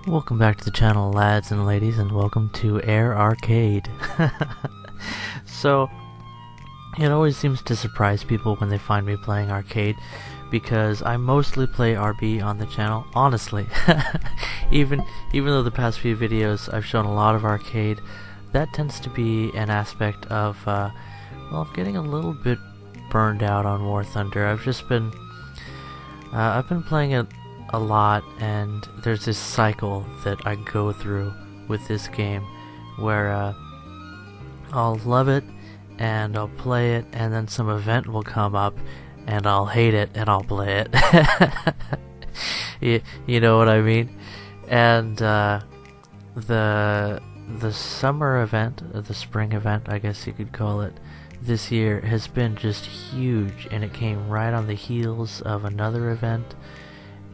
Welcome back to the channel, lads and ladies, and welcome to Air Arcade. So, it always seems to surprise people when they find me playing arcade, because I mostly play RB on the channel, honestly. even though the past few videos I've shown a lot of arcade, that tends to be an aspect of, well, getting a little bit burned out on War Thunder. I've been playing it a lot, and there's this cycle that I go through with this game where I'll love it and I'll play it, and then some event will come up and I'll hate it and I'll play it. you know what I mean? And the summer event, the spring event I guess you could call it, this year has been just huge, and it came right on the heels of another event,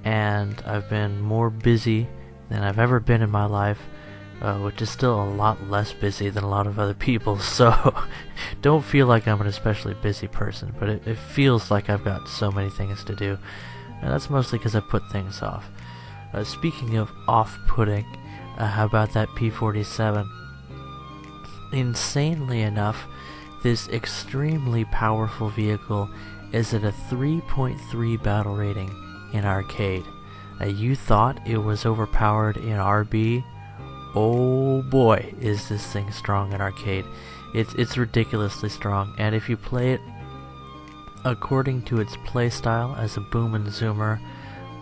and I've been more busy than I've ever been in my life, which is still a lot less busy than a lot of other people, so don't feel like I'm an especially busy person, but it feels like I've got so many things to do, and that's mostly because I put things off. Speaking of off-putting, how about that P47? Insanely enough, this extremely powerful vehicle is at a 3.3 battle rating in arcade. You thought it was overpowered in RB? Oh boy, is this thing strong in arcade. It's ridiculously strong, and if you play it according to its playstyle as a boom and zoomer,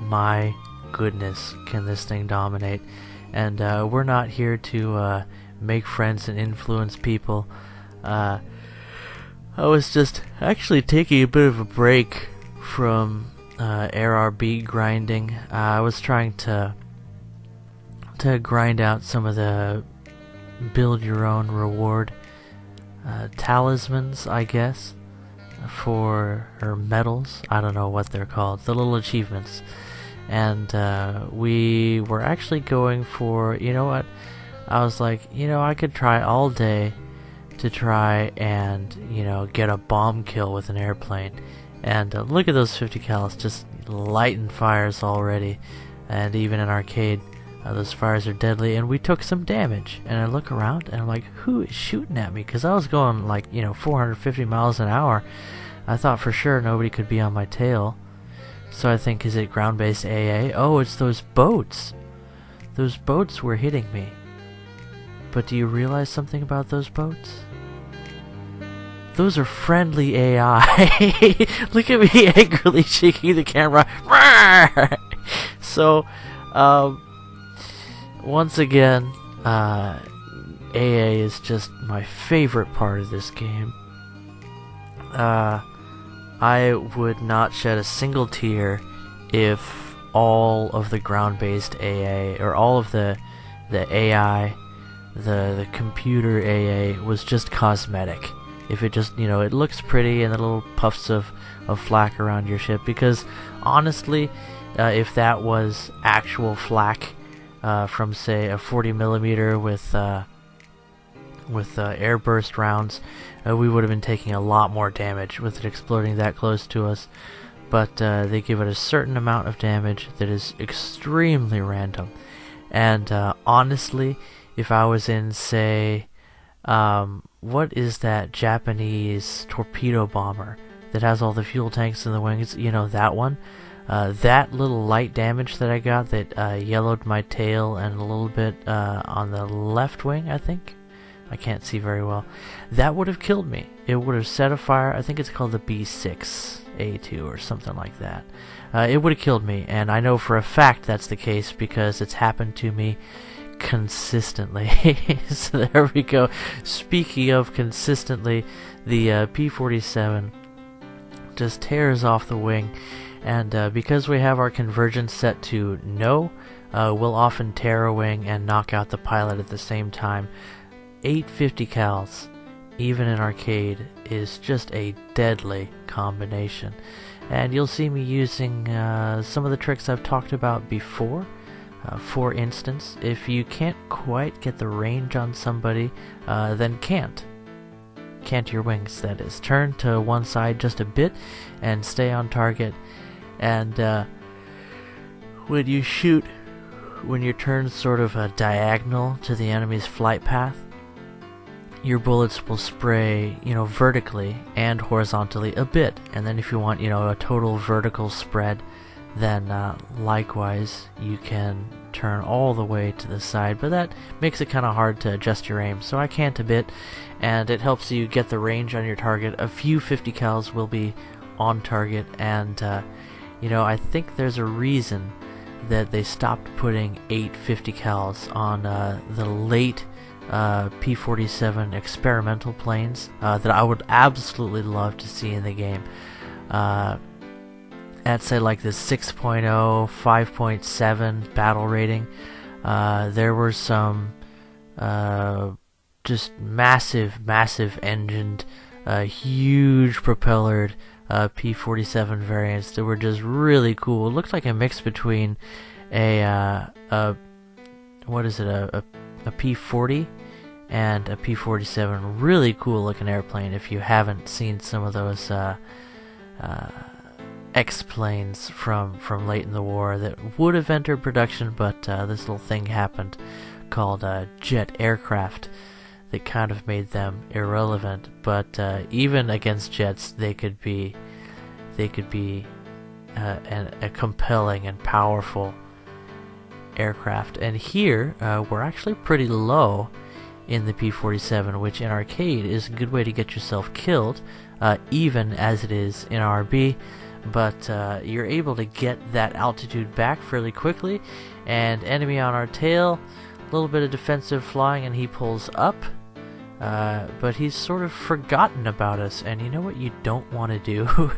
my goodness, can this thing dominate. And we're not here to make friends and influence people. I was just actually taking a bit of a break from RB grinding. I was trying to grind out some of the build your own reward talismans, I guess, or medals. I don't know what they're called, the little achievements. And we were actually going for, you know what, I was like, I could try all day to try and, get a bomb kill with an airplane. And look at those 50 cals, just lighting fires already. And even in arcade, those fires are deadly, and we took some damage. And I look around and I'm like, who is shooting at me? Because I was going like 450 miles an hour. I thought for sure nobody could be on my tail. So I think, is it ground-based AA? Oh, it's those boats. Those boats were hitting me. But do you realize something about those boats? Those are friendly AI. Look at me angrily shaking the camera. So, once again, AA is just my favorite part of this game. I would not shed a single tear if all of the ground-based AA, or all of the AI, the computer AA, was just cosmetic. If it just, it looks pretty and the little puffs of flak around your ship. Because, honestly, if that was actual flak from, say, a 40mm with airburst rounds, we would have been taking a lot more damage with it exploding that close to us. But they give it a certain amount of damage that is extremely random. And honestly, if I was in, say, what is that Japanese torpedo bomber that has all the fuel tanks in the wings? That one? That little light damage that I got that yellowed my tail and a little bit on the left wing, I think? I can't see very well. That would have killed me. It would have set afire. I think it's called the B6A2 or something like that. It would have killed me, and I know for a fact that's the case because it's happened to me consistently. So there we go. Speaking of consistently, the P47 just tears off the wing, and because we have our convergence set to no, we'll often tear a wing and knock out the pilot at the same time. 850 cals, even in arcade, is just a deadly combination. And you'll see me using some of the tricks I've talked about before. For instance, if you can't quite get the range on somebody, then cant your wings, that is. Turn to one side just a bit and stay on target. And when you shoot when you're turned sort of diagonal to the enemy's flight path, your bullets will spray, vertically and horizontally a bit. And then if you want, a total vertical spread, then likewise you can turn all the way to the side. But that makes it kind of hard to adjust your aim, so I can't a bit, and it helps you get the range on your target. A few 50 cals will be on target, and I think there's a reason that they stopped putting 8 50 cals on the late P47 experimental planes that I would absolutely love to see in the game. At say like the 6.0, 5.7 battle rating, there were some just massive engined, huge propellered P47 variants that were just really cool. It looked like a mix between a P40 and a P47. Really cool looking airplane. If you haven't seen some of those X-planes from late in the war that would have entered production, but this little thing happened called jet aircraft that kind of made them irrelevant. But even against jets, they could be a compelling and powerful aircraft. And here we're actually pretty low in the P47, which in arcade is a good way to get yourself killed, even as it is in RB. But you're able to get that altitude back fairly quickly, and enemy on our tail, a little bit of defensive flying, and he pulls up, but he's sort of forgotten about us. And you know what you don't want to do?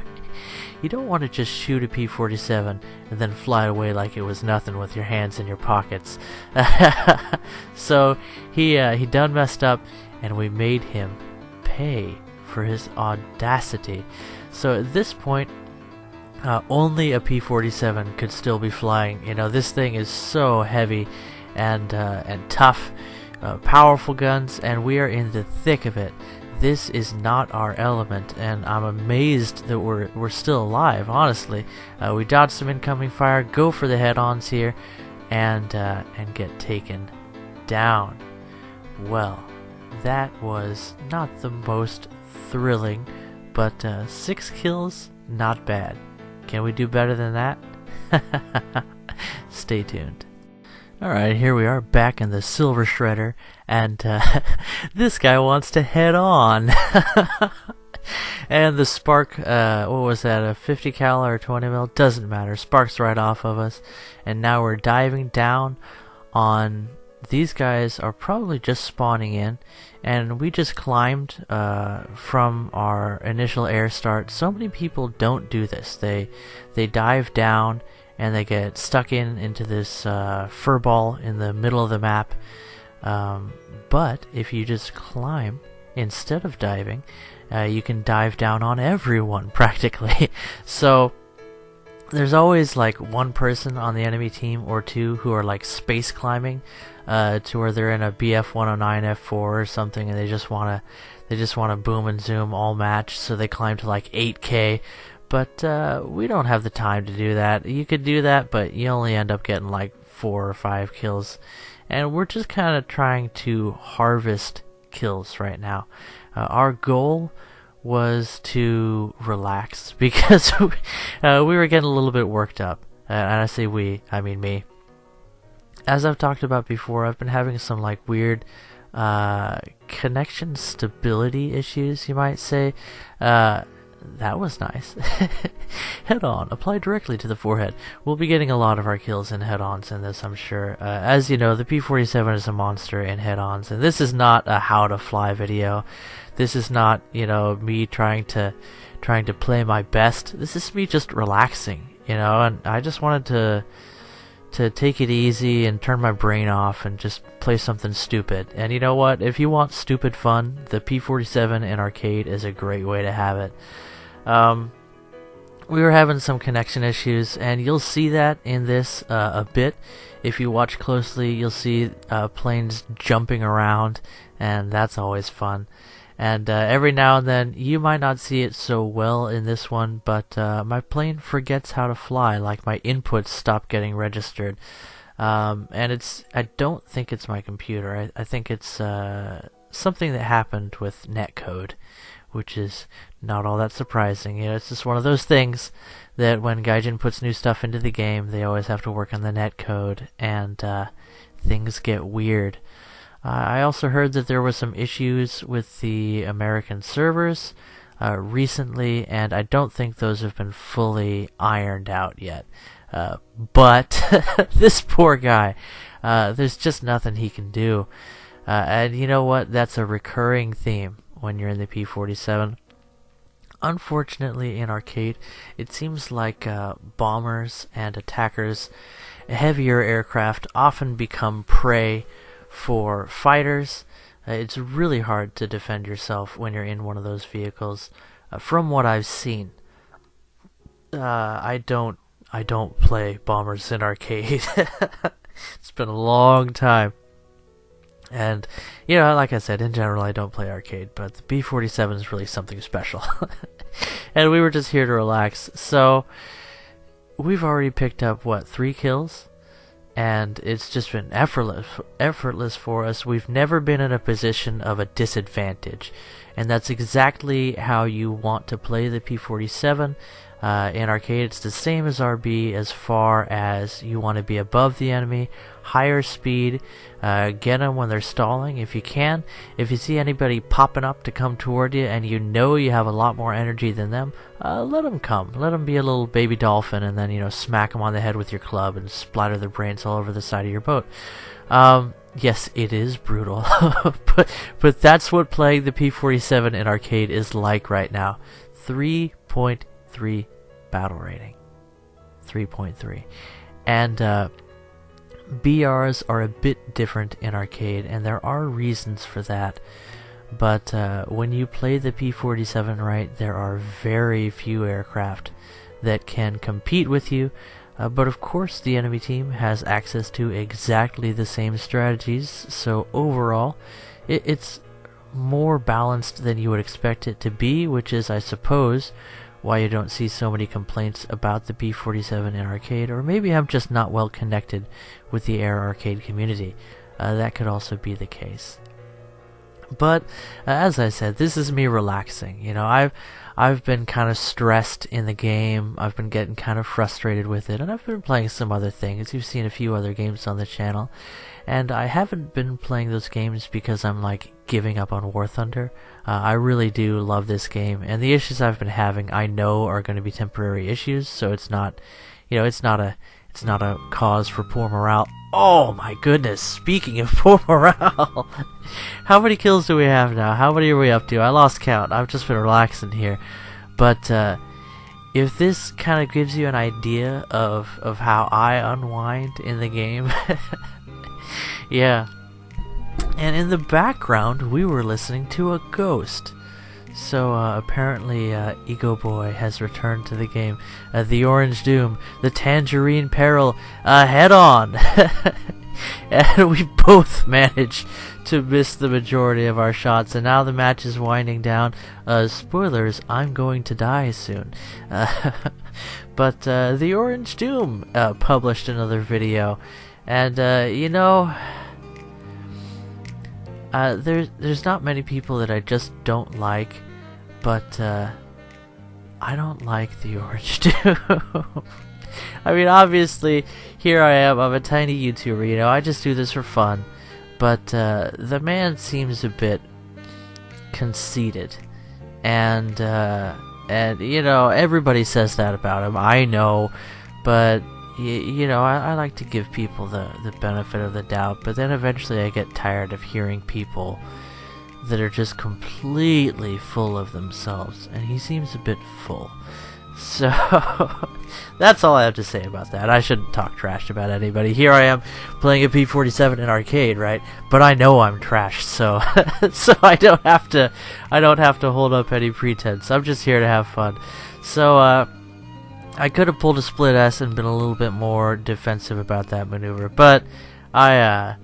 You don't want to just shoot a P47 and then fly away like it was nothing with your hands in your pockets. So he done messed up, and we made him pay for his audacity. So at this point, only a P47 could still be flying. This thing is so heavy and tough, powerful guns, and we are in the thick of it. This is not our element, and I'm amazed that we're still alive, honestly. We dodge some incoming fire, go for the head-ons here, and get taken down. Well, that was not the most thrilling, but 6 kills, not bad. Can we do better than that? Stay tuned. Alright, here we are back in the Silver Shredder, and this guy wants to head on. And the spark, what was that, a 50 cal or 20 mil? Doesn't matter, sparks right off of us. And now we're diving down on, these guys are probably just spawning in, and we just climbed from our initial air start. So many people don't do this. They dive down and they get stuck into this fur ball in the middle of the map. But if you just climb instead of diving, you can dive down on everyone practically. So there's always like one person on the enemy team or two who are like space climbing to where they're in a BF 109 F4 or something, and they just wanna boom and zoom all match, so they climb to like 8K. But we don't have the time to do that. You could do that, but you only end up getting like 4 or 5 kills. And we're just kind of trying to harvest kills right now. Our goal was to relax because we were getting a little bit worked up. And I say we, I mean me. As I've talked about before, I've been having some like weird connection stability issues, you might say. That was nice. Head-on. Apply directly to the forehead. We'll be getting a lot of our kills in head-ons in this, I'm sure. As you know, the P47 is a monster in head-ons, and this is not a how-to-fly video. This is not, me trying to play my best. This is me just relaxing, and I just wanted to take it easy and turn my brain off and just play something stupid. And you know what? If you want stupid fun, the P47 in arcade is a great way to have it. We were having some connection issues, and you'll see that in this a bit. If you watch closely, you'll see planes jumping around, and that's always fun. And every now and then, you might not see it so well in this one, but my plane forgets how to fly, like my inputs stop getting registered. And I don't think it's my computer. I think it's something that happened with netcode, which is not all that surprising. It's just one of those things that when Gaijin puts new stuff into the game, they always have to work on the netcode, and things get weird. I also heard that there were some issues with the American servers recently, and I don't think those have been fully ironed out yet. But this poor guy, there's just nothing he can do. And you know what? That's a recurring theme when you're in the P47. Unfortunately, in arcade, it seems like bombers and attackers, heavier aircraft, often become prey for fighters. It's really hard to defend yourself when you're in one of those vehicles. From what I've seen, I don't play bombers in arcade. It's been a long time. And, like I said, in general, I don't play arcade, but the B-47 is really something special. And we were just here to relax. So, we've already picked up, 3 kills? And it's just been effortless for us. We've never been in a position of a disadvantage. And that's exactly how you want to play the P47. In arcade, it's the same as RB as far as you want to be above the enemy, higher speed, get them when they're stalling if you can. If you see anybody popping up to come toward you and you know you have a lot more energy than them, let them come. Let them be a little baby dolphin, and then, smack them on the head with your club and splatter their brains all over the side of your boat. Yes, it is brutal, but that's what playing the P47 in arcade is like right now. 3.3 battle rating. 3.3. And BRs are a bit different in arcade, and there are reasons for that. But when you play the P47 right, there are very few aircraft that can compete with you. But of course the enemy team has access to exactly the same strategies, so overall it's more balanced than you would expect it to be, which is, I suppose, why you don't see so many complaints about the P47 in arcade. Or maybe I'm just not well connected with the air arcade community. That could also be the case. But as I said, this is me relaxing. I've been kind of stressed in the game. I've been getting kind of frustrated with it, and I've been playing some other things. You've seen a few other games on the channel, and I haven't been playing those games because I'm giving up on War Thunder. I really do love this game, and the issues I've been having I know are going to be temporary issues, so it's not a cause for poor morale. Oh my goodness, speaking of poor morale, how many kills do we have now? How many are we up to? I lost count. I've just been relaxing here. But if this kind of gives you an idea of how I unwind in the game, yeah. And in the background, we were listening to a ghost. So apparently Ego Boy has returned to the game. The Orange Doom, the Tangerine Peril, head on! And we both managed to miss the majority of our shots, and now the match is winding down. Spoilers, I'm going to die soon. But the Orange Doom published another video, and there's not many people that I just don't like, but I don't like the Orange Doom. I mean, obviously, here I am, I'm a tiny YouTuber, I just do this for fun, but the man seems a bit conceited, and everybody says that about him, I know, but I like to give people the benefit of the doubt, but then eventually I get tired of hearing people that are just completely full of themselves, and he seems a bit full. So, that's all I have to say about that. I shouldn't talk trash about anybody. Here I am playing a P47 in arcade, right? But I know I'm trash, so so I don't have to hold up any pretense. I'm just here to have fun. So, I could have pulled a split S and been a little bit more defensive about that maneuver, but I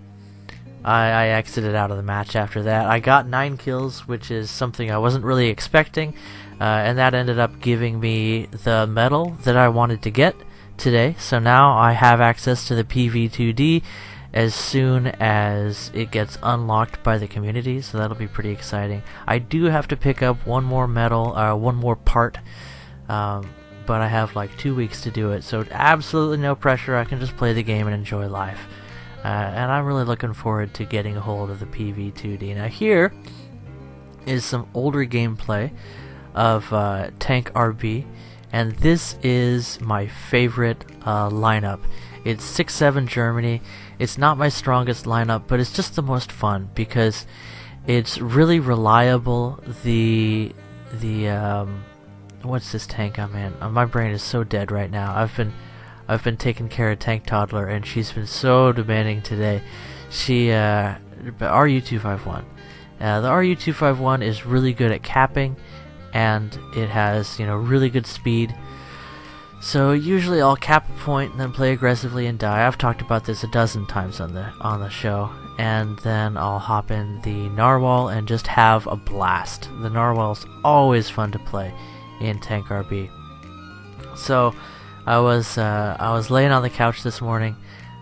exited out of the match after that. I got 9 kills, which is something I wasn't really expecting, and that ended up giving me the medal that I wanted to get, today, so now I have access to the PV2D as soon as it gets unlocked by the community, so that'll be pretty exciting. I do have to pick up one more part, but I have like 2 weeks to do it, so absolutely no pressure. I can just play the game and enjoy life. And I'm really looking forward to getting a hold of the PV2D. Now here is some older gameplay of Tank RB, and this is my favorite lineup. It's 6-7 Germany. It's not my strongest lineup, but it's just the most fun because it's really reliable. What's this tank I'm in? My brain is so dead right now. I've been taking care of Tank Toddler, and she's been so demanding today. She RU251. The RU251 is really good at capping, and it has really good speed. So usually I'll cap a point and then play aggressively and die. I've talked about this a dozen times on the show. And then I'll hop in the Narwhal and just have a blast. The Narwhal's always fun to play in Tank RB. So I was laying on the couch this morning,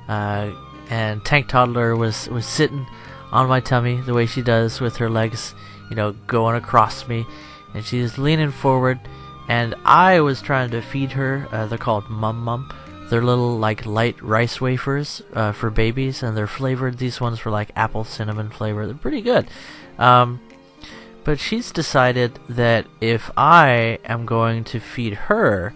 and Tank Toddler was sitting on my tummy the way she does with her legs, going across me, and she's leaning forward. And I was trying to feed her. They're called Mum Mum. They're little light rice wafers for babies, and they're flavored. These ones were like apple cinnamon flavor. They're pretty good. But she's decided that if I am going to feed her,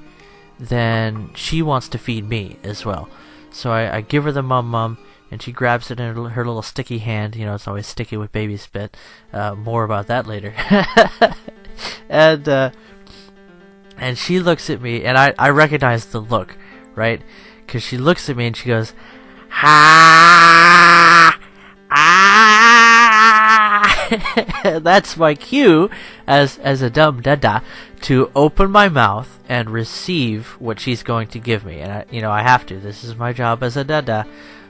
then she wants to feed me as well. So I give her the Mum Mum, and she grabs it in her little sticky hand. It's always sticky with baby spit. More about that later. And she looks at me, and I recognize the look, right? Because she looks at me and she goes, "Ha! Ah!" That's my cue as a dumb dada to open my mouth and receive what she's going to give me. And I have to. This is my job as a dada.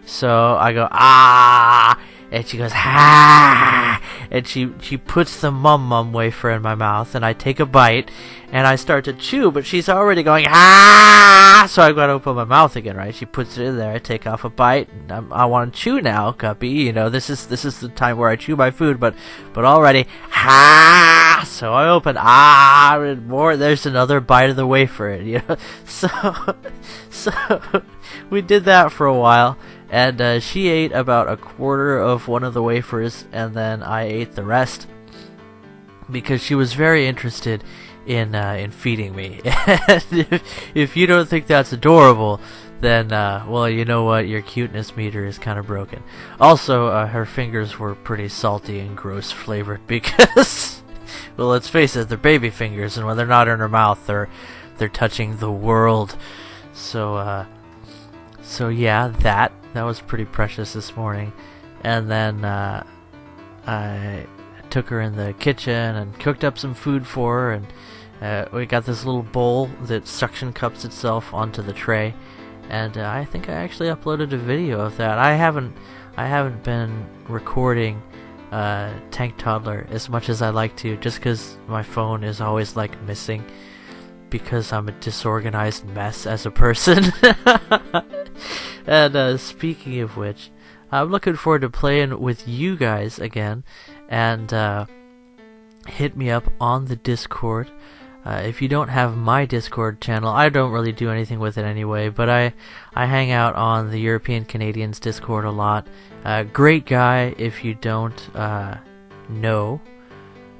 So I go, "Ah!" And she goes, "Ha!" And she puts the Mum Mum wafer in my mouth, and I take a bite, and I start to chew, but she's already going, "Ah!" So I've got to open my mouth again, right? She puts it in there, I take off a bite, and I want to chew now, guppy. This is the time where I chew my food, but already, "Ah!" So I open, and more, there's another bite of the wafer, So we did that for a while. And she ate about a quarter of one of the wafers, and then I ate the rest because she was very interested in feeding me. And if you don't think that's adorable, then well, you know what? Your cuteness meter is kind of broken. Also, her fingers were pretty salty and gross flavored because, well, let's face it, they're baby fingers, and when they're not in her mouth, they're touching the world. So yeah, that was pretty precious this morning. And then I took her in the kitchen and cooked up some food for her, and we got this little bowl that suction cups itself onto the tray, and I think I actually uploaded a video of that. I haven't been recording Tank Toddler as much as I like to, just because my phone is always like missing, because I'm a disorganized mess as a person. And speaking of which, I'm looking forward to playing with you guys again, and hit me up on the Discord. If you don't have my Discord channel, I don't really do anything with it anyway, but I hang out on the European Canadians Discord a lot. Great guy. If you don't know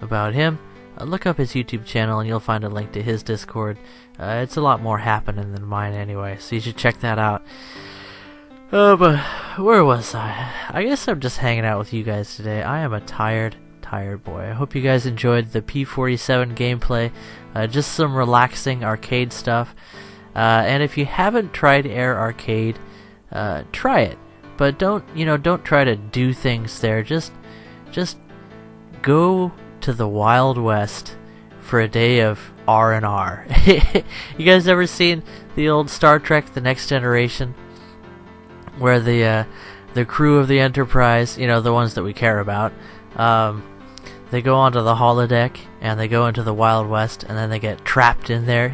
about him, look up his YouTube channel and you'll find a link to his Discord. It's a lot more happening than mine anyway, so you should check that out. But where was I? I guess I'm just hanging out with you guys today. I am a tired boy. I hope you guys enjoyed the P47 gameplay. Just some relaxing arcade stuff. And if you haven't tried Air Arcade, try it. But don't try to do things there. Just go to the Wild West for a day of R&R. You guys ever seen the old Star Trek: The Next Generation, where the crew of the Enterprise, the ones that we care about, they go onto the holodeck and they go into the Wild West, and then they get trapped in there,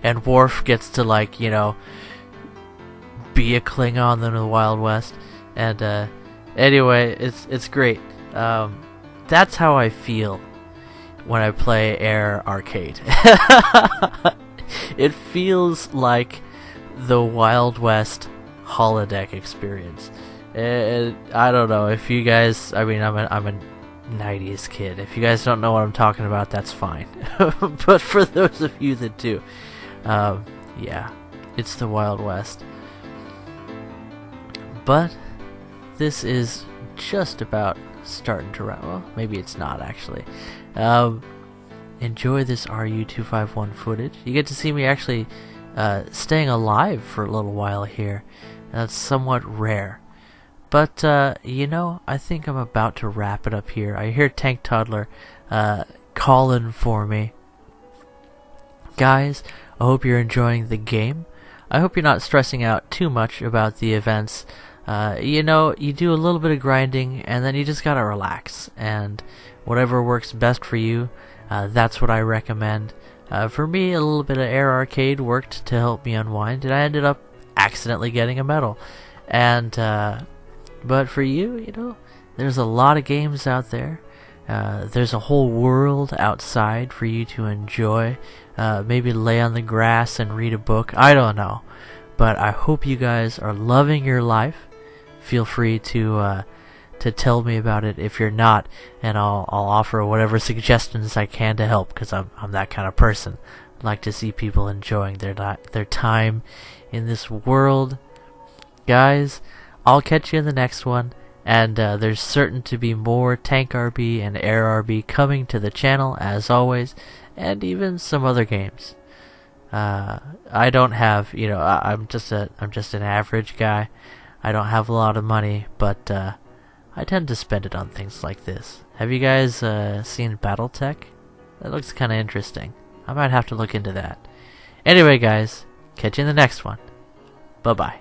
and Worf gets to be a Klingon in the Wild West. And anyway, it's great. That's how I feel when I play Air Arcade. It feels like the Wild West holodeck experience. I don't know if you guys. I mean, I'm a 90s kid. If you guys don't know what I'm talking about, that's fine. But for those of you that do, yeah, it's the Wild West. But this is just about starting to wrap. Well, maybe it's not actually. Enjoy this RU251 footage. You get to see me actually staying alive for a little while here. That's somewhat rare. But, you know, I think I'm about to wrap it up here. I hear Tank Toddler calling for me. Guys, I hope you're enjoying the game. I hope you're not stressing out too much about the events. You know, you do a little bit of grinding, and then you just gotta relax. And whatever works best for you, that's what I recommend. For me, a little bit of Air Arcade worked to help me unwind, and I ended up accidentally getting a medal. And, but for you, you know, there's a lot of games out there. There's a whole world outside for you to enjoy. Maybe lay on the grass and read a book. I don't know. But I hope you guys are loving your life. Feel free to tell me about it if you're not, and I'll offer whatever suggestions I can to help, because I'm that kind of person. I like to see people enjoying their time in this world. Guys, I'll catch you in the next one, and there's certain to be more Tank RB and Air RB coming to the channel as always, and even some other games. I don't have, you know, I'm just an average guy. I don't have a lot of money, but I tend to spend it on things like this. Have you guys seen BattleTech? That looks kind of interesting. I might have to look into that. Anyway, guys, catch you in the next one. Bye-bye.